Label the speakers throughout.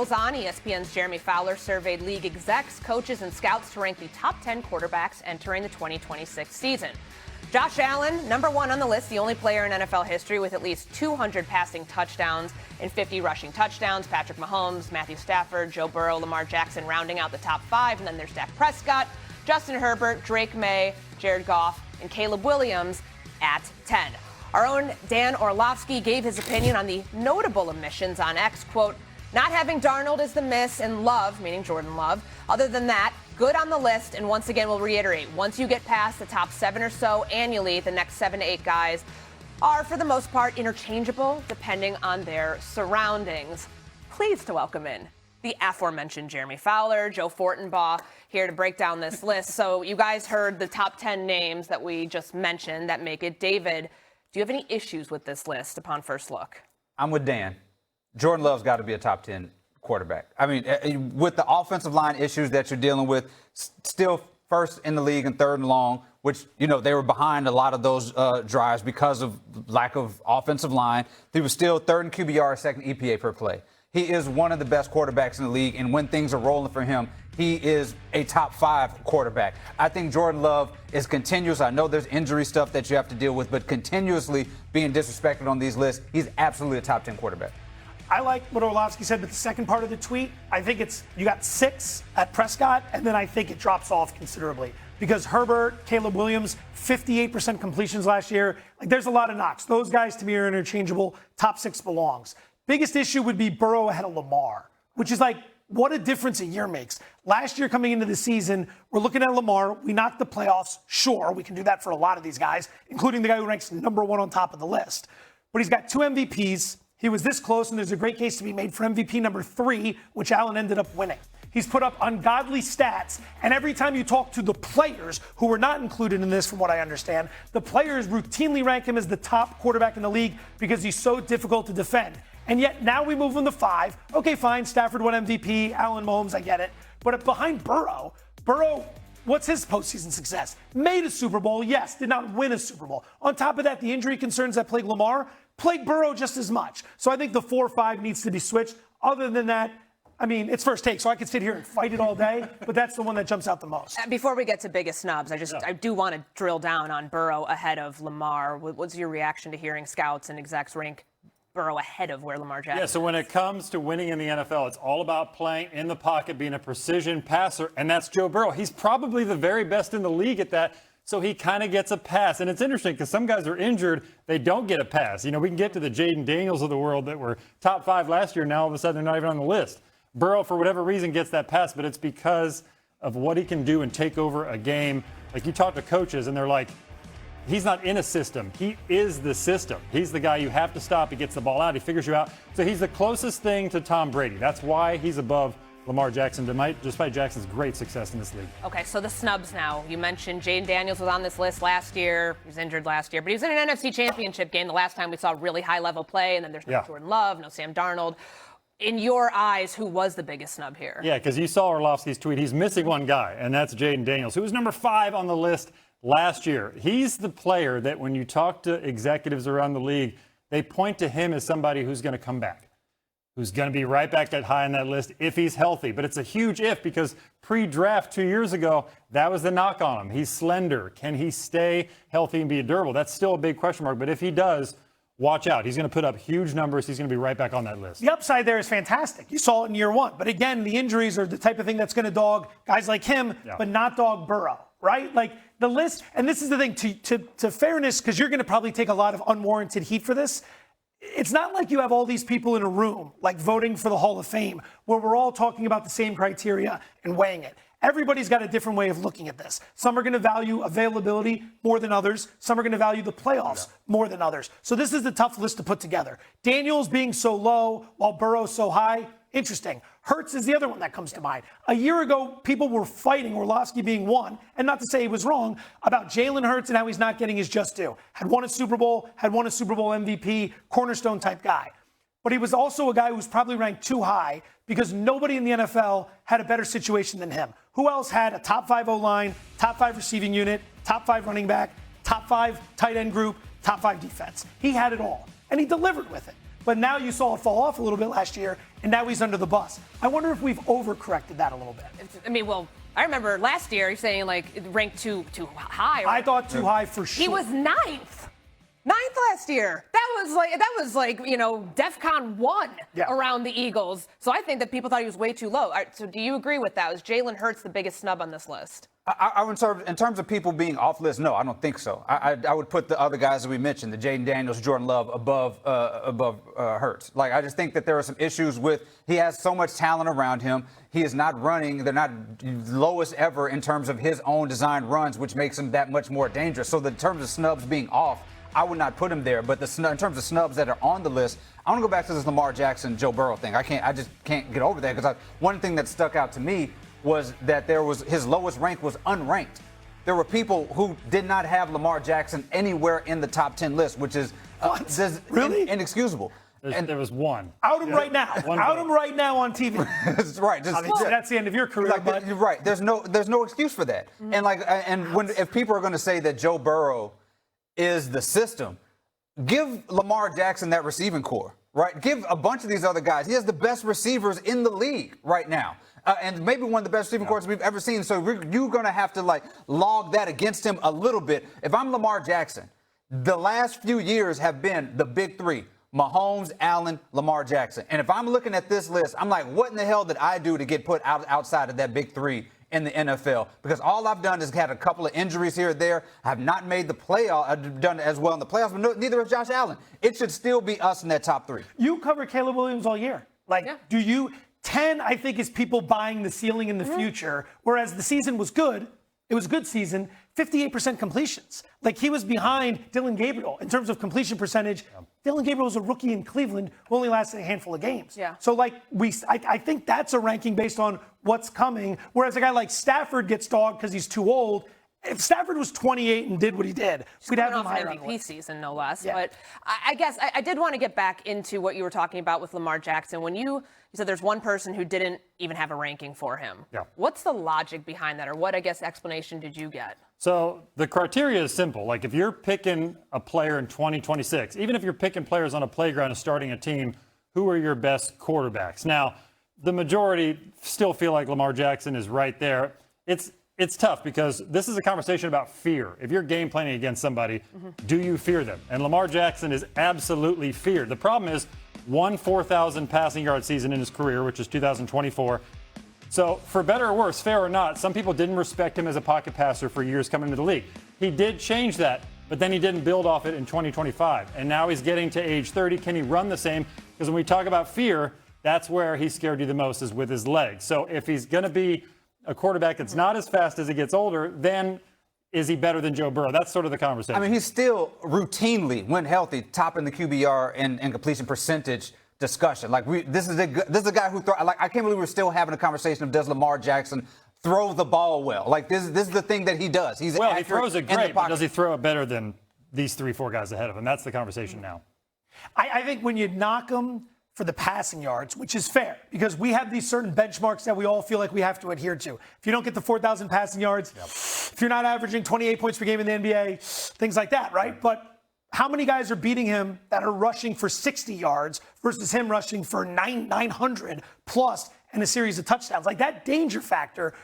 Speaker 1: rolls on. ESPN's Jeremy Fowler surveyed league execs, coaches, and scouts to rank the top 10 quarterbacks entering the 2026 season. Josh Allen, number one on the list, the only player in NFL history with at least 200 passing touchdowns and 50 rushing touchdowns. Patrick Mahomes, Matthew Stafford, Joe Burrow, Lamar Jackson rounding out the top five. And then there's Dak Prescott, Justin Herbert, Drake May, Jared Goff, and Caleb Williams at 10. Our own Dan Orlovsky gave his opinion on the notable omissions on X, quote, "Not having Darnold is the miss, and Love," meaning Jordan Love, "other than that, good on the list." And once again, we'll reiterate, once you get past the top 7 or so annually, the next 7 to 8 guys are, for the most part, interchangeable depending on their surroundings. Pleased to welcome in the aforementioned Jeremy Fowler, Joe Fortenbaugh, here to break down this list. So you guys heard the top 10 names that we just mentioned that make it. David, do you have any issues with this list upon first look?
Speaker 2: I'm with Dan. Jordan Love's got to be a top 10 quarterback. I mean, with the offensive line issues that you're dealing with, still first in the league and third and long, which, you know, they were behind a lot of those drives because of lack of offensive line. He was still third in QBR, second EPA per play. He is one of the best quarterbacks in the league, and when things are rolling for him, he is a top 5 quarterback. I think Jordan Love is continuous. I know there's injury stuff that you have to deal with, but continuously being disrespected on these lists, he's absolutely a top 10 quarterback.
Speaker 3: I like what Orlovsky said, but the second part of the tweet, I think it's you got 6 at Prescott, and then I think it drops off considerably. Because Herbert, Caleb Williams, 58% completions last year. Like, there's a lot of knocks. Those guys, to me, are interchangeable. Top 6 belongs. Biggest issue would be Burrow ahead of Lamar, which is like, what a difference a year makes. Last year coming into the season, we're looking at Lamar. We knocked the playoffs. Sure, we can do that for a lot of these guys, including the guy who ranks number 1 on top of the list. But he's got 2 MVPs. He was this close, and there's a great case to be made for MVP number 3, which Allen ended up winning. He's put up ungodly stats, and every time you talk to the players, who were not included in this from what I understand, the players routinely rank him as the top quarterback in the league because he's so difficult to defend. And yet now we move him to 5. Okay, fine, Stafford won MVP, Allen, Mahomes, I get it. But behind Burrow, what's his postseason success? Made a Super Bowl, yes, did not win a Super Bowl. On top of that, the injury concerns that plague Lamar plague Burrow just as much. So I think the 4-5 needs to be switched. Other than that, I mean, it's first take, so I could sit here and fight it all day, but that's the one that jumps out the most.
Speaker 1: Before we get to biggest snubs, I do want to drill down on Burrow ahead of Lamar. What's your reaction to hearing scouts and execs rank Burrow ahead of where Lamar Jackson is?
Speaker 4: Yeah, so when it comes to winning in the NFL, it's all about playing in the pocket, being a precision passer, and that's Joe Burrow. He's probably the very best in the league at that, so he kind of gets a pass. And it's interesting because some guys are injured, they don't get a pass. You know, we can get to the Jaden Daniels of the world that were top 5 last year, now all of a sudden they're not even on the list. Burrow, for whatever reason, gets that pass, but it's because of what he can do and take over a game. Like, you talk to coaches, and they're like, he's not in a system. He is the system. He's the guy you have to stop. He gets the ball out. He figures you out. So he's the closest thing to Tom Brady. That's why he's above Lamar Jackson, despite Jackson's great success in this league.
Speaker 1: Okay, so the snubs now. You mentioned Jaden Daniels was on this list last year. He was injured last year, but he was in an NFC Championship game the last time we saw really high-level play, and then there's no Jordan Love, no Sam Darnold. In your eyes, who was the biggest snub here?
Speaker 4: Yeah, because you saw Orlovsky's tweet. He's missing one guy, and that's Jaden Daniels, who was number 5 on the list last year. He's the player that when you talk to executives around the league, they point to him as somebody who's going to come back, who's going to be right back that high on that list if he's healthy. But it's a huge if, because pre-draft 2 years ago, that was the knock on him. He's slender. Can he stay healthy and be durable? That's still a big question mark. But if he does, watch out. He's going to put up huge numbers. He's going to be right back on that list.
Speaker 3: The upside there is fantastic. You saw it in year 1. But again, the injuries are the type of thing that's going to dog guys like him, but not dog Burrow, right? Like, the list, and this is the thing, to fairness, because you're going to probably take a lot of unwarranted heat for this. It's not like you have all these people in a room, like voting for the Hall of Fame, where we're all talking about the same criteria and weighing it. Everybody's got a different way of looking at this. Some are going to value availability more than others. Some are going to value the playoffs more than others. So this is the tough list to put together. Daniels being so low while Burrow's so high, interesting. Hurts is the other one that comes to mind. A year ago, people were fighting Orlovsky being 1, and not to say he was wrong, about Jalen Hurts and how he's not getting his just due. Had won a Super Bowl MVP, cornerstone type guy. But he was also a guy who was probably ranked too high because nobody in the NFL had a better situation than him. Who else had a top 5 O-line, top 5 receiving unit, top 5 running back, top 5 tight end group, top 5 defense? He had it all, and he delivered with it. but now you saw it fall off a little bit last year, and now he's under the bus. I wonder if we've overcorrected that a little bit.
Speaker 1: I mean, well, I remember last year you're saying like ranked too high.
Speaker 3: I thought too high for sure.
Speaker 1: He was ninth last year. That was like DEFCON 1 around the Eagles. So I think that people thought he was way too low. All right, so do you agree with that? Was Jalen Hurts the biggest snub on this list?
Speaker 2: In terms of people being off list, no, I don't think so. I would put the other guys that we mentioned, the Jaden Daniels, Jordan Love, above Hurts. Like, I just think that there are some issues with, he has so much talent around him. He is not running. They're not lowest ever in terms of his own design runs, which makes him that much more dangerous. So in terms of snubs being off, I would not put him there. But in terms of snubs that are on the list, I want to go back to this Lamar Jackson, Joe Burrow thing. I just can't get over that, because one thing that stuck out to me was that his lowest rank was unranked. There were people who did not have Lamar Jackson anywhere in the top 10 list, which is
Speaker 3: really
Speaker 2: inexcusable.
Speaker 4: There was one.
Speaker 3: Out him right now. Out him right now on TV.
Speaker 2: That's right.
Speaker 3: That's the end of your career.
Speaker 2: You're right. There's no excuse for that. Mm-hmm. If people are going to say that Joe Burrow is the system, give Lamar Jackson that receiving core, right? Give a bunch of these other guys. He has the best receivers in the league right now. And maybe one of the best receiving cores we've ever seen. So you're going to have to log that against him a little bit. If I'm Lamar Jackson, the last few years have been the big three: Mahomes, Allen, Lamar Jackson. And if I'm looking at this list, I'm like, what in the hell did I do to get put outside of that big three in the NFL? Because all I've done is had a couple of injuries here or there. I have not made the playoff. I've done as well in the playoffs, but neither has Josh Allen. It should still be us in that top three.
Speaker 3: You covered Caleb Williams all year. Do you? 10, I think, is people buying the ceiling in the future, whereas the season was good. It was a good season, 58% completions. He was behind Dylan Gabriel in terms of completion percentage. Dylan Gabriel was a rookie in Cleveland who only lasted a handful of games.
Speaker 1: Yeah.
Speaker 3: So, I think that's a ranking based on what's coming, whereas a guy like Stafford gets dogged because he's too old. If Stafford was 28 and did what he did, we'd have him higher on the
Speaker 1: MVP
Speaker 3: list.
Speaker 1: season, no less.
Speaker 3: Yeah.
Speaker 1: But I guess I did want to get back into what you were talking about with Lamar Jackson. When you said there's one person who didn't even have a ranking for him.
Speaker 4: Yeah.
Speaker 1: What's the logic behind that, or what, explanation did you get?
Speaker 4: So the criteria is simple. If you're picking a player in 2026, even if you're picking players on a playground and starting a team, who are your best quarterbacks? Now, the majority still feel like Lamar Jackson is right there. It's tough because this is a conversation about fear. If you're game planning against somebody, do you fear them? And Lamar Jackson is absolutely feared. The problem is 4,000 passing yard season in his career, which is 2024. So for better or worse, fair or not, some people didn't respect him as a pocket passer for years coming into the league. He did change that, but then he didn't build off it in 2025. And now he's getting to age 30. Can he run the same? Because when we talk about fear, that's where he scared you the most, is with his legs. So if he's going to be a quarterback that's not as fast as he gets older, then is he better than Joe Burrow? That's sort of the conversation.
Speaker 2: I mean, he's still routinely, when healthy, topping the QBR and completion percentage discussion. This is a guy who I can't believe we're still having a conversation of, does Lamar Jackson throw the ball well? This is the thing that he does. He
Speaker 4: throws it great, but does he throw it better than these 3-4 guys ahead of him? That's the conversation now.
Speaker 3: I think when you knock him for the passing yards, which is fair, because we have these certain benchmarks that we all feel like we have to adhere to. If you don't get the 4,000 passing yards, if you're not averaging 28 points per game in the NBA, things like that, right? But how many guys are beating him that are rushing for 60 yards versus him rushing for 900 plus and a series of touchdowns? That danger factor,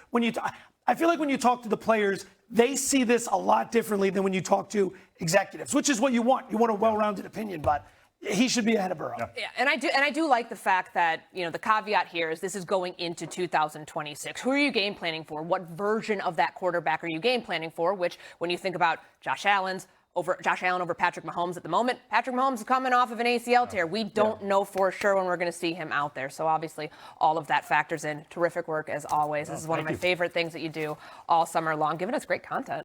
Speaker 3: I feel like when you talk to the players, they see this a lot differently than when you talk to executives, which is what you want. You want a well-rounded opinion, but he should be ahead of Burrow.
Speaker 1: Yeah, and I do like the fact that, the caveat here is this is going into 2026. Who are you game planning for? What version of that quarterback are you game planning for? Which, when you think about Josh Allen over Patrick Mahomes at the moment, Patrick Mahomes is coming off of an ACL tear. We don't know for sure when we're going to see him out there. So obviously, all of that factors in. Terrific work as always. This is one of my favorite things that you do all summer long, giving us great content.